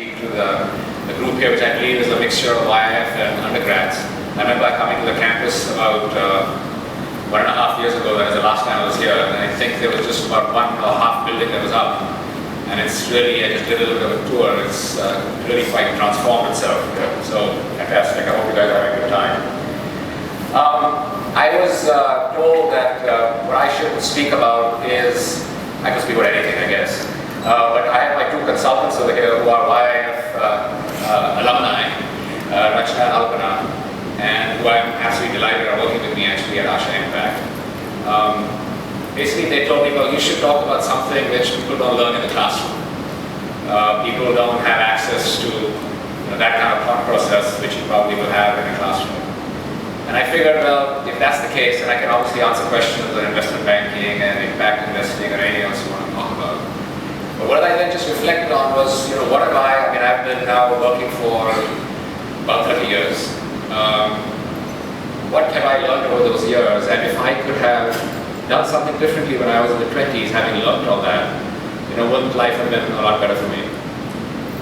speak to the group here, which I believe is a mixture of YIF and undergrads. I remember coming to the campus about 1.5 years ago. That was the last time I was here, and I think there was just about one or half building that was up. And it's really, I just did a little bit of a tour. It's really quite transformed itself. So fantastic. I hope you guys are having a good time. I was told that what I should speak about is, I can speak about anything, I guess. But I have my two consultants over here who are YIF alumni, Rachna and Alpana, and who I'm absolutely delighted are working with me actually at Asha Impact. Basically, they told me, well, you should talk about something which people don't learn in the classroom. People don't have access to that kind of thought process which you probably will have in a classroom. And I figured, well, if that's the case, then I can obviously answer questions on investment banking and impact investing or anything else you want to talk about. But what I then just reflected on was, what have I mean, I've been now working for about 30 years. What have I learned over those years? And if I could have done something differently when I was in the 20s, having learned all that, wouldn't life have been a lot better for me?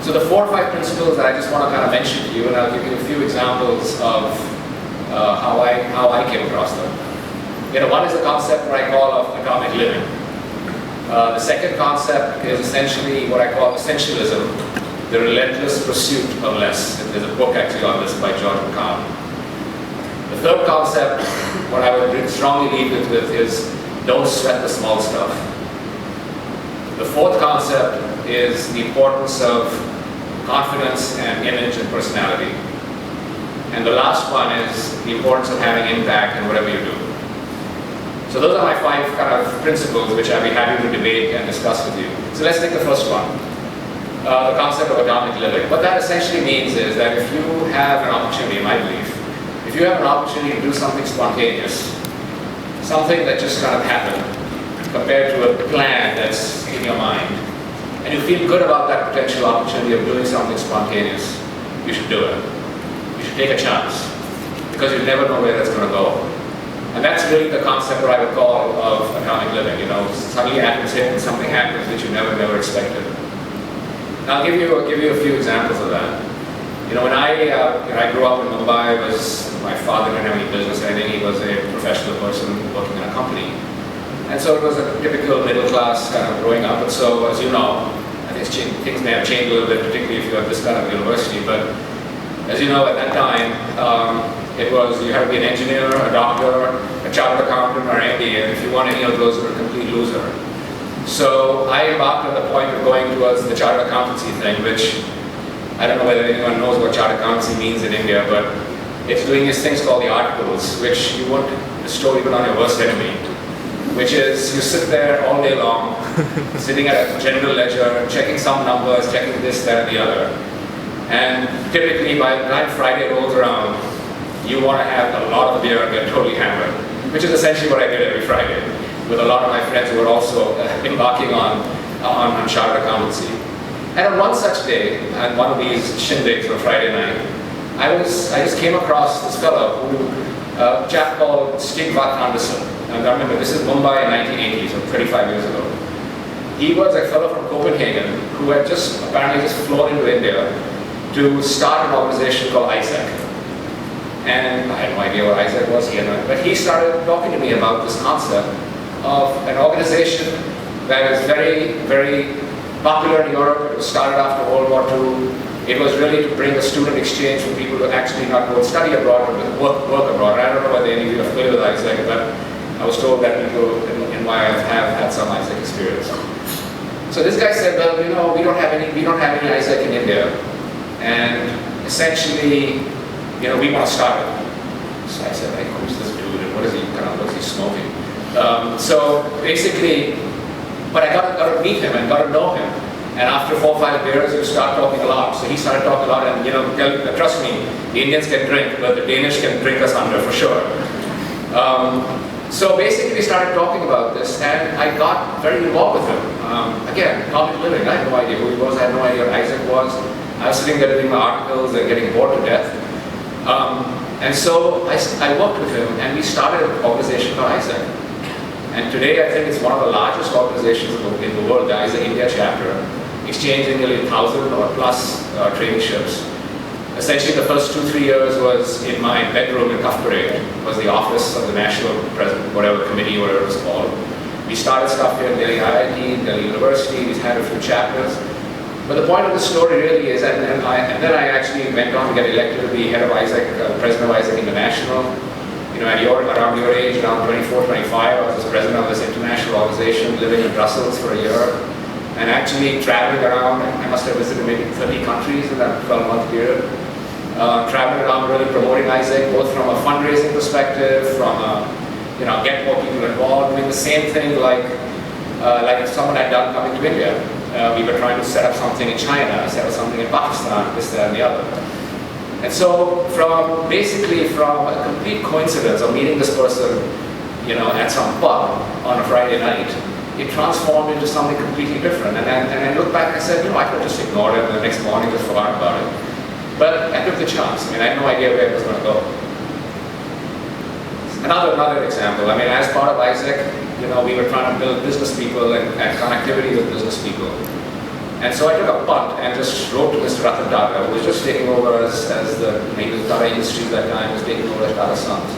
So the 4 or 5 principles that I just want to kind of mention to you, and I'll give you a few examples of how I came across them. One is the concept what I call of atomic living. The second concept is essentially what I call essentialism, the relentless pursuit of less. There's a book actually on this by George McCann. The third concept, what I would strongly lead with is don't sweat the small stuff. The fourth concept is the importance of confidence and image and personality. And the last one is the importance of having impact in whatever you do. So those are my 5 kind of principles which I'll be happy to debate and discuss with you. So let's take the first one, the concept of atomic living. What that essentially means is that if you have an opportunity, in my belief, if you have an opportunity to do something spontaneous, something that just kind of happened, compared to a plan that's in your mind, and you feel good about that potential opportunity of doing something spontaneous, you should do it. You should take a chance, because you never know where that's going to go. And that's really the concept that I would call of atomic living. Suddenly atoms hit and something happens which you never expected. Now I'll give you a few examples of that. When I grew up in Mumbai, my father didn't have any business or anything. He was a professional person working in a company. And so it was a typical middle class kind of growing up. And so, as you know, I think things may have changed a little bit, particularly if you're at this kind of university. But as you know, at that time, it was you had to be an engineer, a doctor, a chartered accountant, or an MBA. And if you weren't any of those, you were a complete loser. So I embarked on the point of going towards the chartered accountancy thing, which I don't know whether anyone knows what chartered accountancy means in India, but it's doing these things called the articles, which you won't bestow even on your worst enemy. Which is, you sit there all day long, sitting at a general ledger, checking some numbers, checking this, that, and the other. And typically, by the time Friday rolls around, you want to have a lot of beer and get totally hammered, which is essentially what I did every Friday, with a lot of my friends who were also embarking on chartered accountancy. And on one such day, on one of these shindigs on Friday night, I just came across this fellow a chap called Stig Anderson. And I remember, this is Mumbai in 1980, so 35 years ago. He was a fellow from Copenhagen who had apparently just flown into India to start an organization called AISEC. And I had no idea what AISEC was, but he started talking to me about this concept of an organization that is very, very popular in Europe. It was started after World War II. It was really to bring a student exchange for people to actually not go and study abroad, but work abroad. I don't know whether any of you are familiar with AISEC, but I was told that people in YIF have had some AISEC experience. So this guy said, well, we don't have any AISEC in India, and essentially, we want to start it. So I said, who's this dude, and what is he smoking? So basically, but I got to meet him and got to know him. And after 4 or 5 beers, you start talking a lot. So he started talking a lot, and trust me, the Indians can drink, but the Danish can drink us under for sure. So basically we started talking about this, and I got very involved with him. Again, atomic living, I had no idea who he was, I had no idea what AISEC was. I was sitting there doing my articles and getting bored to death. And so I worked with him, and we started an organization called AISEC. And today I think it's one of the largest organizations in the world, the AISEC India chapter, exchanging nearly 1,000 or plus traineeships. Essentially, the first 2-3 years was in my bedroom in Cuff Parade, was the office of the national president, whatever committee, whatever it was called. We started stuff here in Delhi IIT, Delhi University, we had a few chapters. But the point of the story really is, and then I actually went on to get elected to be head of AISEC, president of AISEC International. You know, around your age, around 24, 25, I was president of this international organization, living in Brussels for a year, and actually traveling around. I must have visited maybe 30 countries in that 12-month period. Traveling around really promoting AISEC, both from a fundraising perspective, from a, get more people involved, doing the same thing like if someone had done coming to India. We were trying to set up something in China, set up something in Pakistan, this, that, and the other. And so basically from a complete coincidence of meeting this person, at some pub on a Friday night, it transformed into something completely different. And I look back and I said, I could just ignore it and the next morning just forgot about it. But I took the chance. I had no idea where it was going to go. Another example, as part of AISEC, we were trying to build business people and connectivity with business people. And so I took a punt and just wrote to Mr. Ratan Tata, who was just taking over as he was Tata Industries at that time, was taking over as Tata Sons.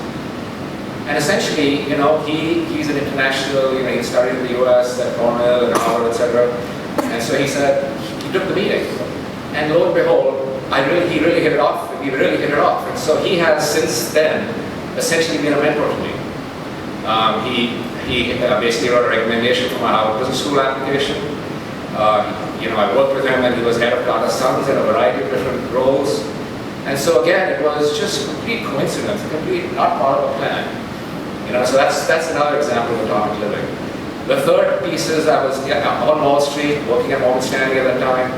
And essentially, he's an international, he studied in the US at Cornell and Harvard, etc. And so he said, he took the meeting. And lo and behold, he really hit it off. We really hit it off. And so he has since then essentially been a mentor to me. He basically wrote a recommendation for my Harvard Business School application. I worked with him and he was head of Tata Sons in a variety of different roles. And so again, it was just complete coincidence, not part of a plan. So that's another example of atomic living. The third piece is I was on Wall Street, working at Morgan Stanley at that time,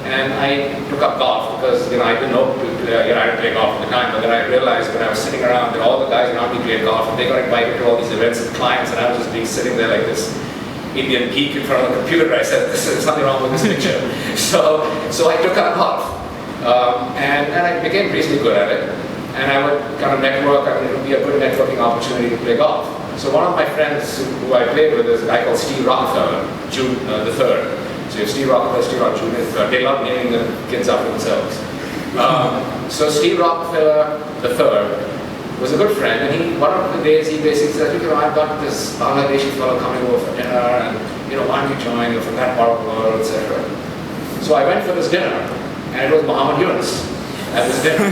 and I took up golf because I didn't know I didn't play golf at the time, but then I realized when I was sitting around that all the guys around me played golf and they got invited to all these events with clients, and I was just sitting there like this Indian geek in front of the computer. I said, there's something wrong with this picture. So I took up golf, and I became reasonably good at it. And I would kind of network. It would be a good networking opportunity to play golf. So one of my friends who I played with is a guy called Steve Rockefeller, June the 3rd. So you have Steve Rockefeller, Steve Rockefeller, June the 3rd. They love naming the kids after themselves. So Steve Rockefeller the 3rd was a good friend, and one of the days he basically said, I've got this Bangladeshi fellow coming over for dinner, and why don't you join? You're from that part of the world, etc. So I went for this dinner, and it was Muhammad Yunus at this dinner.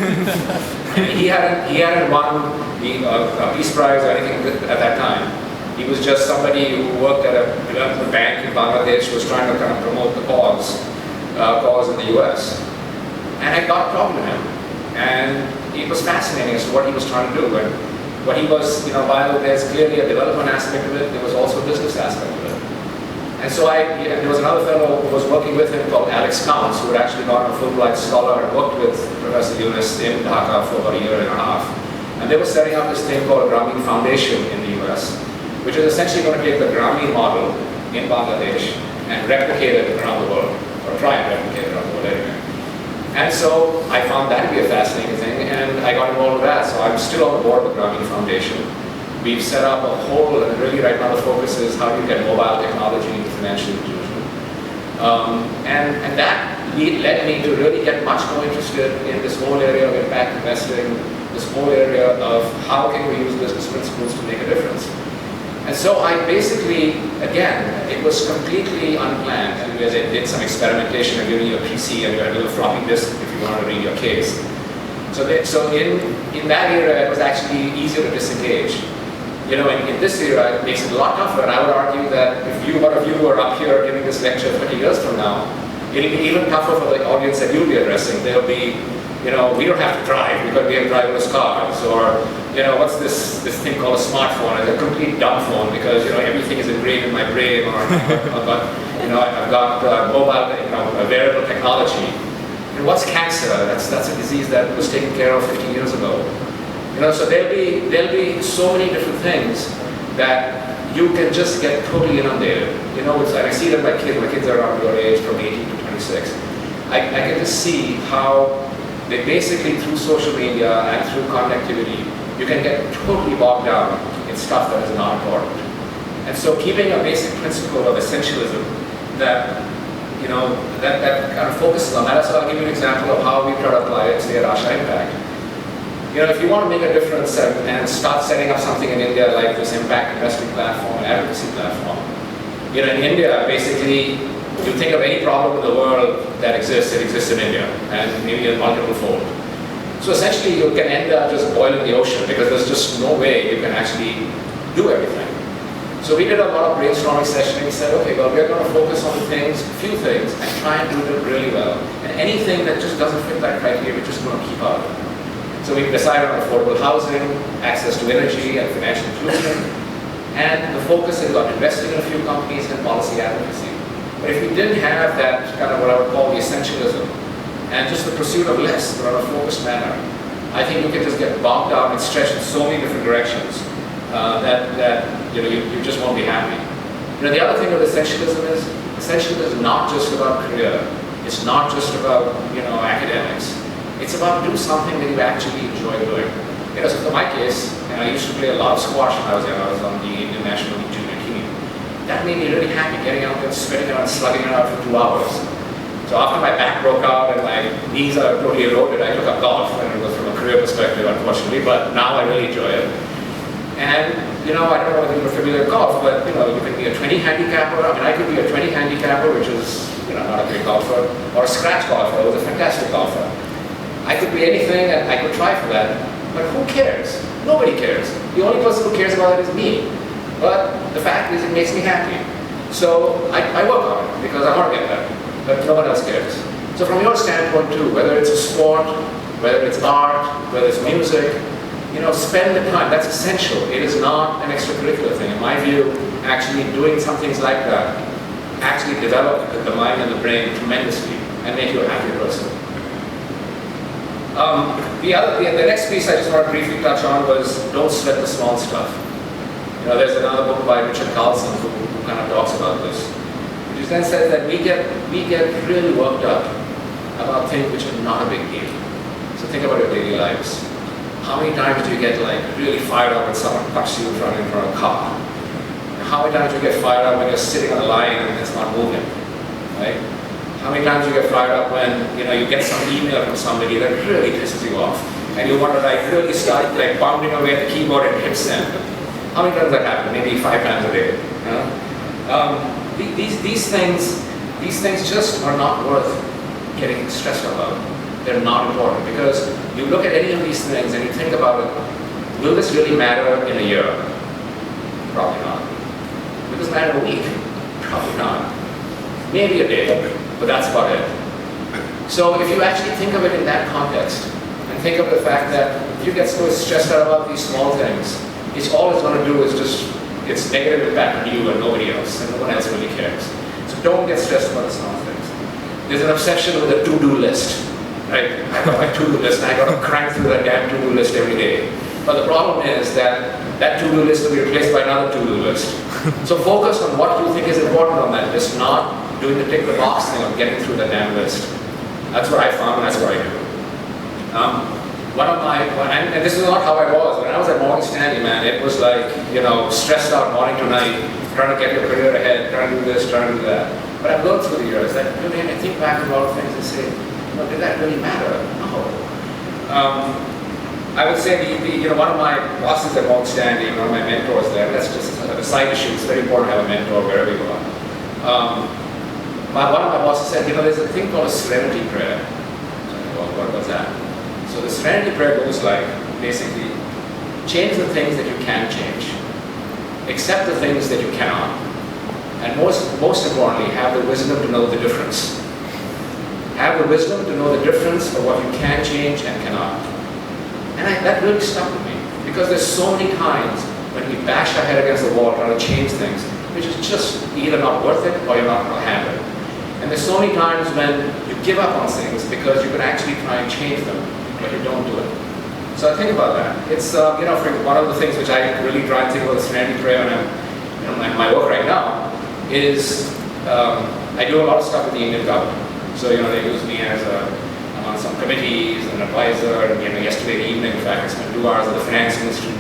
And he hadn't won a Peace Prize or anything at that time. He was just somebody who worked at a development bank in Bangladesh, who was trying to kind of promote the cause in the US. And I got talking to him, and it was fascinating as to what he was trying to do. And what he was, while there's clearly a development aspect of it, there was also a business aspect of it. And so there was another fellow who was working with him called Alex Counts, who had actually gone a Fulbright scholar and worked with Professor Yunus in Dhaka for about a year and a half. And they were setting up this thing called Grameen Foundation in the US, which is essentially going to take the Grameen model in Bangladesh and replicate it around the world, or try and replicate it around the world anyway. And so I found that to be a fascinating thing, and I got involved with that. So I'm still on the board of the Grameen Foundation. We've set up a whole, and really right now the focus is how do you get mobile technology into financial inclusion. And that led me to really get much more interested in this whole area of impact investing, this whole area of how can we use business principles to make a difference. And so I basically, again, it was completely unplanned. And I did some experimentation of giving you a PC and a little floppy disk if you want to read your case. So in that era, it was actually easier to disengage. In this era, it makes it a lot tougher. And I would argue that if one of you were up here giving this lecture 30 years from now, it'll be even tougher for the audience that you'll be addressing. There'll be, we don't have to drive because we have driverless cars, or what's this thing called a smartphone? It's a complete dumb phone because everything is ingrained in my brain, or I've got mobile, a wearable technology. And what's cancer? That's a disease that was taken care of 50 years ago. So there'll be so many different things that you can just get totally inundated. And I see that my kids are around your age, from 18 to 26. I can just see how they basically, through social media and through connectivity, you can get totally bogged down in stuff that is not important. And so keeping a basic principle of essentialism that, that kind of focuses on that. So I'll give you an example of how we try to apply it, say, at Asha Impact. If you want to make a difference and start setting up something in India like this impact investing platform and advocacy platform, in India, basically, you think of any problem in the world that exists, it exists in India, and maybe in multiple fold. So essentially, you can end up just boiling the ocean because there's just no way you can actually do everything. So we did a lot of brainstorming session and we said, okay, well, we're going to focus on a few things and try and do it really well. And anything that just doesn't fit that criteria, we're just going to keep out. So we decided on affordable housing, access to energy and financial inclusion, and the focus is on investing in a few companies and policy advocacy. But if we didn't have that kind of what I would call the essentialism, and just the pursuit of less, but in a focused manner, I think you can just get bogged down and stretched in so many different directions that you just won't be happy. The other thing with essentialism is not just about career. It's not just about academics. It's about do something that you actually enjoy doing. So in my case, I used to play a lot of squash when I was young. I was on the Indian national junior team. That made me really happy, getting out there, sweating around, slugging around for 2 hours. So after my back broke out and my knees are totally eroded, I took up golf, and it was from a career perspective, unfortunately, but now I really enjoy it. And, I don't know whether you're familiar with golf, but, you can be a 20 handicapper. I could be a 20 handicapper, which is, not a great golfer, or a scratch golfer, who's a fantastic golfer. I could be anything, and I could try for that, but who cares? Nobody cares. The only person who cares about it is me. But the fact is, it makes me happy. So I work on it, because I want to get that, but no one else cares. So from your standpoint too, whether it's a sport, whether it's art, whether it's music, spend the time. That's essential. It is not an extracurricular thing. In my view, actually doing some things like that actually develop the mind and the brain tremendously and make you a happier person. The next piece I just want to briefly touch on was don't sweat the small stuff. There's another book by Richard Carlson who kind of talks about this, which then says that we get really worked up about things which are not a big deal. So think about your daily lives. How many times do you get really fired up when someone cuts you in front of a car? How many times do you get fired up when you're sitting on a line and it's not moving, right? How many times do you get fired up when you get some email from somebody that really pisses you off, and you want to really start pounding away at the keyboard and hit send? How many times that happen? Maybe 5 times a day. These things just are not worth getting stressed about. They're not important, because you look at any of these things and you think about it, will this really matter in a year? Probably not. Will this matter in a week? Probably not. Maybe a day, but that's about it. So if you actually think of it in that context, and think of the fact that if you get so stressed out about these small things, it's all it's going to do is it's negative impact on you and nobody else, and no one else really cares. So don't get stressed about the small things. There's an obsession with a to-do list. Right? I got my to-do list, and I got to crank through that damn to-do list every day. But the problem is that to-do list will be replaced by another to-do list. So focus on what you think is important on that list, not doing the tick-the-box thing of getting through the damn list. That's what I found, and that's what I do. And this is not how I was. When I was at Morgan Stanley, man, it was stressed out morning to night, trying to get your career ahead, trying to do this, trying to do that. But I've learned through the years that really, I think back on a lot of things and say, did that really matter? No. I would say one of my bosses at Morgan Stanley, one of my mentors there, that's just a side issue. It's very important to have a mentor wherever you are. One of my bosses said, there's a thing called a serenity prayer. So what was that? So the serenity prayer goes basically, change the things that you can change, accept the things that you cannot, and most importantly, have the wisdom to know the difference. Have the wisdom to know the difference of what you can change and cannot. And that really stuck with me, because there's so many times when we bash our head against the wall trying to change things, which is just either not worth it or you're not going to have it. And there's so many times when you give up on things because you can actually try and change them, but you don't do it. So I think about that. It's one of the things which I really try and think about the serenity prayer when I'm my work right now is I do a lot of stuff with the Indian government. So they use me as I'm on some committees, an advisor, and yesterday evening, in fact, I spent 2 hours at the finance ministry.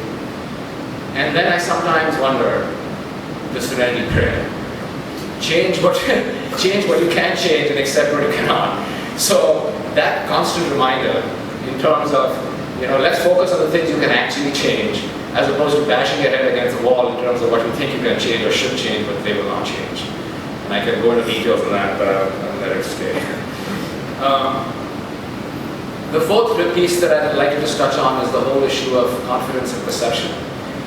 And then I sometimes wonder, the serenity prayer, change what change what you can change and accept what you cannot. So that constant reminder in terms of, let's focus on the things you can actually change, as opposed to bashing your head against the wall in terms of what you think you can change or should change, but they will not change. And I can go into details on that, but I'll let it stay. The fourth piece that I'd like to just touch on is the whole issue of confidence and perception.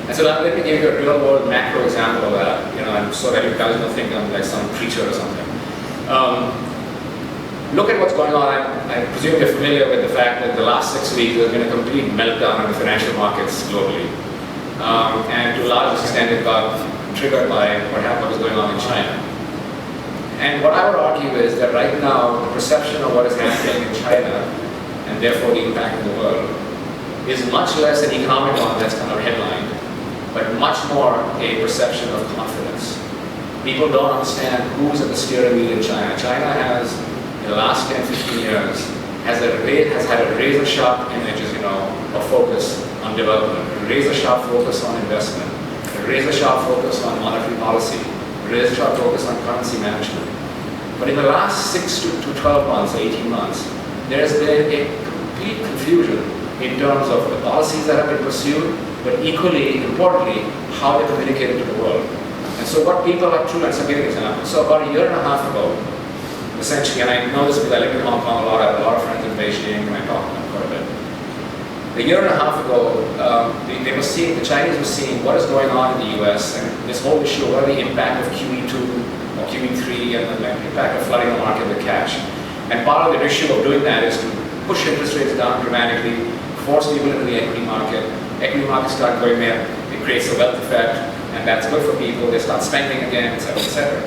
And so let me give you a real world macro example of that, and so that you guys don't think I'm like some preacher or something. Look at what's going on. I presume you're familiar with the fact that the last 6 weeks there's been a complete meltdown in the financial markets globally. And to a large extent it got triggered by what was going on in China. And what I would argue is that right now the perception of what is happening in China, and therefore the impact in the world, is much less an economic one that's kind of headlined, but much more a perception of confidence. People don't understand who's at the steering wheel in China. China has, in the last 10, 15 years, has had a razor-sharp image, of focus on development, a razor-sharp focus on investment, a razor-sharp focus on monetary policy, a razor-sharp focus on currency management. But in the last 6 to 12 months, 18 months, there has been a complete confusion in terms of the policies that have been pursued, but equally importantly, how they're communicated to the world. And so what people are true, and so I'll give you an example. So about a year and a half ago, essentially, and I know this because I live in Hong Kong a lot, I have a lot of friends in Beijing, and I talk to them quite a bit. A year and a half ago, the Chinese were seeing what is going on in the US, and this whole issue of what are the impact of QE2 or QE3, and the impact of flooding the market with cash. And part of the issue of doing that is to push interest rates down dramatically, force people into the equity market. Equity markets start going there, it creates a wealth effect, and that's good for people, they start spending again, etc., etc.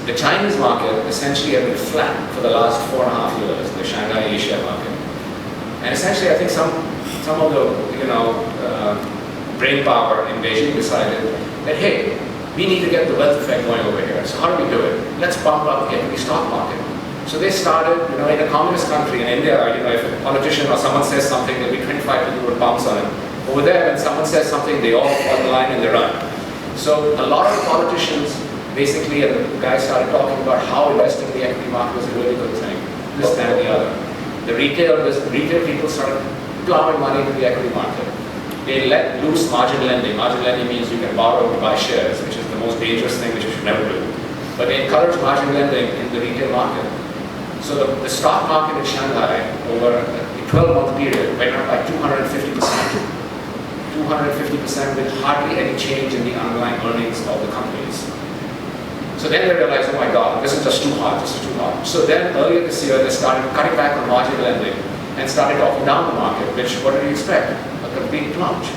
The Chinese market essentially has been flat for the last 4.5 years, the Shanghai Asia market. And essentially I think some of the brain power in Beijing decided that, hey, we need to get the wealth effect going over here. So how do we do it? Let's bump up the equity stock market. So they started, in a communist country, in India, if a politician or someone says something, there'll be 25 people who bounce on it. Over there, when someone says something, they all fall in line and they run. So a lot of the politicians, basically, and the guys started talking about how investing in the equity market was a really good thing, this, that, and the other. The retail people started plowing money into the equity market. They let loose margin lending. Margin lending means you can borrow to buy shares, which is the most dangerous thing which you should never do. But they encouraged margin lending in the retail market. So the stock market in Shanghai over a 12-month period went up by 250%. 250% with hardly any change in the underlying earnings of the companies. So then they realized, oh my God, this is just too hot, this is too hot. So then earlier this year, they started cutting back on margin lending and started talking down the market, which, what did you expect? A complete plunge.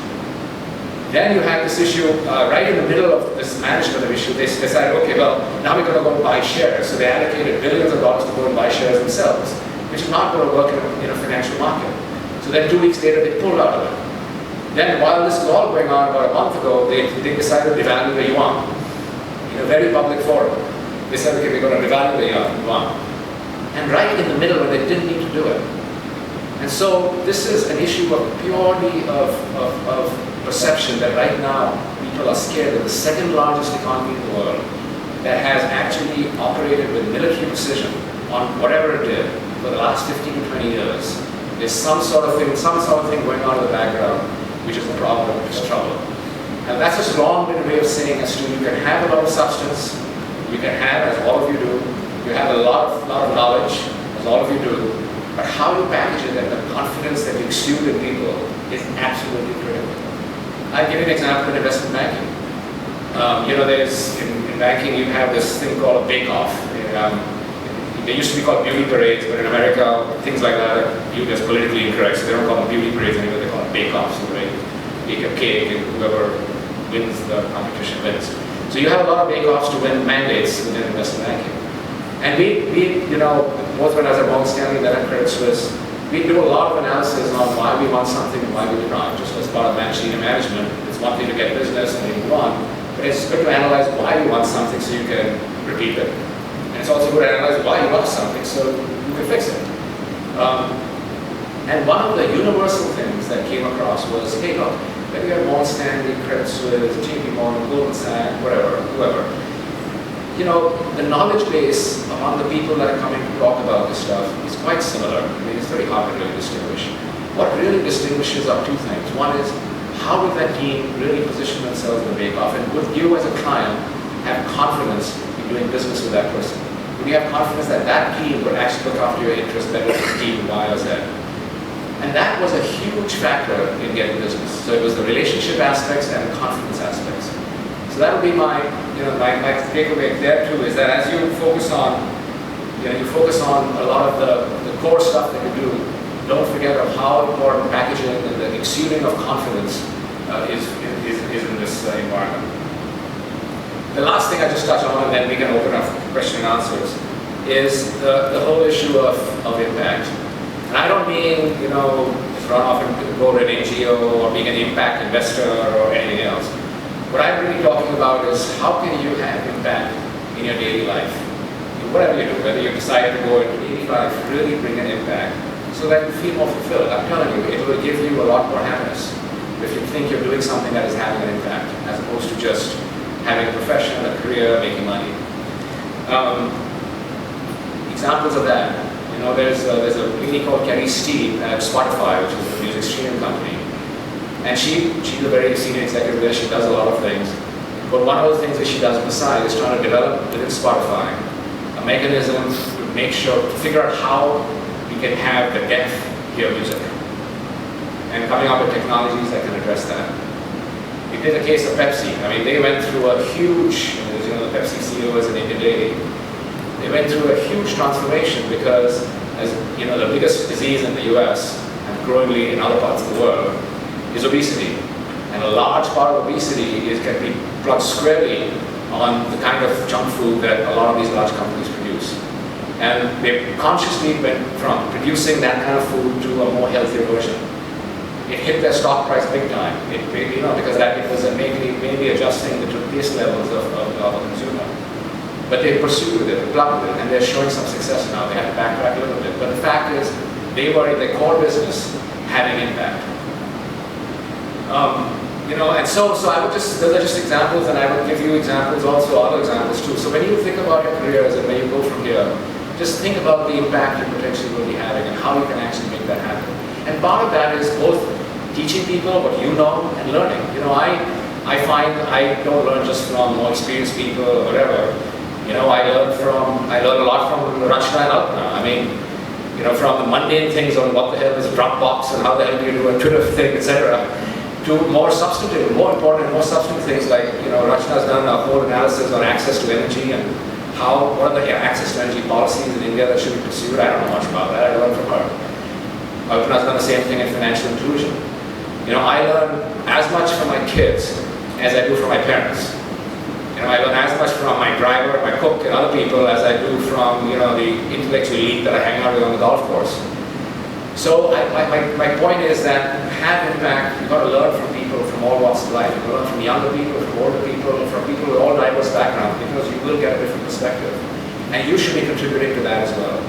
Then you had this issue, right in the middle of this management of issue, they decided, okay, well, now we're going to go and buy shares. So they allocated billions of dollars to go and buy shares themselves, which is not going to work in a financial market. So then 2 weeks later, they pulled out of it. Then while this was all going on about a month ago, they decided to devalue the yuan in a very public forum. They said, okay, we're going to devalue the yuan. And right in the middle when they didn't need to do it. And so this is an issue of purely of perception that right now people are scared that the second largest economy in the world that has actually operated with military precision on whatever it did for the last 15 to 20 years, there's some sort of thing going on in the background, which is the problem, which is trouble. And that's just a long-winded way of saying as to you can have a lot of substance, you can have, as all of you do, you have a lot of knowledge, as all of you do, but how you package it and the confidence that you exude in people is absolutely critical. I'll give you an example in investment banking. There's in banking you have this thing called a bake-off. They used to be called beauty parades, but in America, things like that are viewed as politically incorrect, so they don't call them beauty parades anymore, they call them bake-offs. So they bake a cake and whoever wins the competition wins. So you have a lot of bake-offs to win mandates within investment banking. And we both when I was at Morgan Stanley and then at Credit Suisse, we do a lot of analysis on why we want something and why we do not. Just as part of senior management, it's one thing to get business and then move on, but it's good to analyze why you want something so you can repeat it. And it's also good to analyze why you lost something so you can fix it. And one of the universal things that came across was, hey look, whether you're Morgan Stanley, Credit Suisse, JP Morgan, Goldman Sachs, whoever, the knowledge base among the people that are coming to talk about this stuff is quite similar. I mean, it's very hard to really distinguish. What really distinguishes are two things. One is, how will that team really position themselves in the bake-off? And would you as a client have confidence in doing business with that person? Would you have confidence that that team would actually look after your interests better than team Y or Z? And that was a huge factor in getting business. So it was the relationship aspects and the confidence aspects. So that would be my takeaway there too, is that as you focus on, you focus on a lot of the core stuff that you do, don't forget of how important packaging and the exuding of confidence is in this environment. The last thing I just touch on, and then we can open up question and answers, is the whole issue of impact. And I don't mean, run off and go to an NGO or being an impact investor or anything else. What I'm really talking about is how can you have impact in your daily life? Whatever you do, whether you decide to go into daily life, really bring an impact so that you feel more fulfilled. I'm telling you, it will give you a lot more happiness if you think you're doing something that is having an impact, as opposed to just having a profession, a career, making money. Examples of that. There's a lady called Kelly Steed at Spotify, which is a music streaming company. And she's a very senior executive there. She does a lot of things. But one of the things that she does besides is trying to develop within Spotify a mechanism to figure out how we can have the deaf hear music. And coming up with technologies that can address that. We did a case of Pepsi. I mean, they went through a huge, the Pepsi CEO is an Indian lady. They went through a huge transformation because, as the biggest disease in the US and growingly in other parts of the world is obesity. And a large part of obesity can be plugged squarely on the kind of junk food that a lot of these large companies produce. And they consciously went from producing that kind of food to a more healthier version. It hit their stock price big time. Because it was mainly adjusting the toothpaste levels of a consumer. But they pursued with it, they plugged with it, and they're showing some success now. They had to backtrack a little bit. But the fact is, they were in their core business having impact. And so I would those are just examples, and I would give you examples also, other examples too. So when you think about your careers and when you go from here, just think about the impact you potentially will be having and how you can actually make that happen. And part of that is both teaching people what you know and learning. I find I don't learn just from more experienced people or whatever. I learn a lot from Rachna and Alpana. I mean, from the mundane things on what the hell is a Dropbox and how the hell do you do a Twitter thing, etc., to more substantive, more important, more substantive things like, Rachna's done a whole analysis on access to energy and what are the access to energy policies in India that should be pursued. I don't know much about that. I learned from her. Alpana's done the same thing in financial inclusion. I learn as much from my kids as I do from my parents. I learn as much from my driver, my cook, and other people as I do from the intellectual elite that I hang out with on the golf course. So my point is that to have impact, you've got to learn from people from all walks of life. You've got to learn from younger people, from older people, from people with all diverse backgrounds, because you will get a different perspective. And you should be contributing to that as well.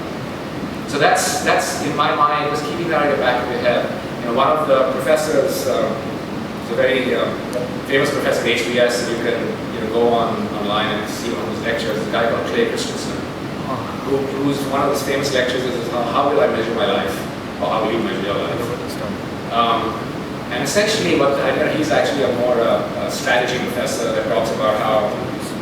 So that's in my mind, just keeping that in the back of your head. One of the professors, a very famous professor at HBS, and you can go online and see one of his lectures, a guy called Clay Christensen, who's one of his famous lectures is how will I measure my life? Or how will you measure your life? And essentially, he's actually a more strategy professor that talks about how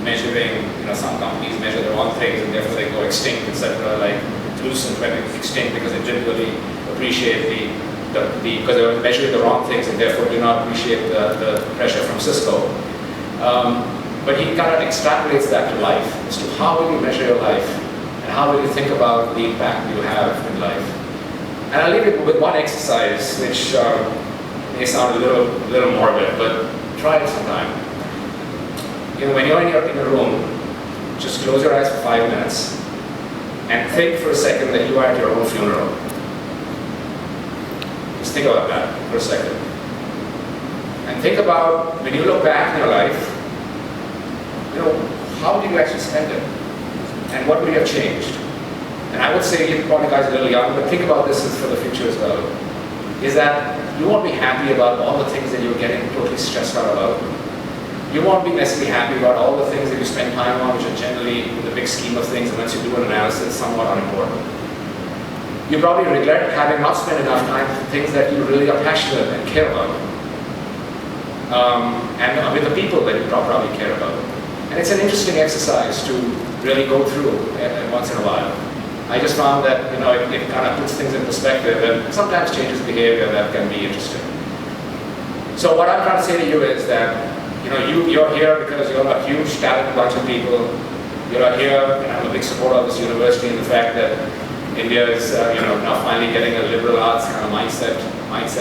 measuring, some companies measure the wrong things and therefore they go extinct, etc. Like Lucent went extinct because they didn't really appreciate because they were measuring the wrong things and therefore do not appreciate the pressure from Cisco. But he kind of extrapolates that to life as to how will you measure your life and how will you think about the impact you have in life. And I'll leave it with one exercise which may sound a little morbid, but try it sometime. When you're in a room, just close your eyes for 5 minutes and think for a second that you are at your own funeral. Just think about that for a second. And think about when you look back in your life, how did you actually spend it? And what would you have changed? And I would say, you probably guys are a little young, but think about this for the future as well. Is that you won't be happy about all the things that you're getting totally stressed out about. You won't be necessarily happy about all the things that you spend time on, which are generally, in the big scheme of things, and once you do an analysis, somewhat unimportant. You probably regret having not spent enough time on things that you really are passionate and care about. And with the people that you probably care about. And it's an interesting exercise to really go through once in a while. I just found that it kind of puts things in perspective and sometimes changes behavior that can be interesting. So what I'm trying to say to you is that you're here because you're a huge, talented bunch of people. You're here, and I'm a big supporter of this university and the fact that India is now finally getting a liberal arts kind of mindset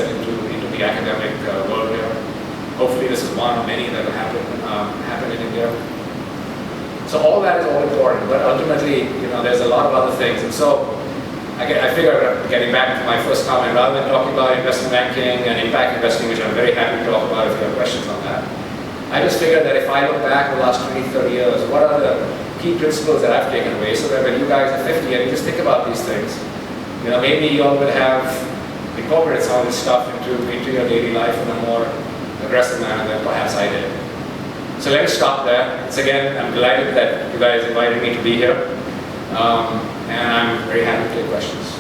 into the academic world here. Hopefully this is one of many that will happen in India. So all that is all important, but ultimately, there's a lot of other things. And so I figure, getting back to my first comment, rather than talking about investment banking and impact investing, which I'm very happy to talk about if you have questions on that, I just figured that if I look back the last 20, 30 years, what are the key principles that I've taken away, so that when you guys are 50 and you just think about these things, maybe you all would have incorporated some of this stuff into your daily life in a more aggressive manner than perhaps I did. So let me stop there. Again, I'm delighted that you guys invited me to be here, and I'm very happy to take questions.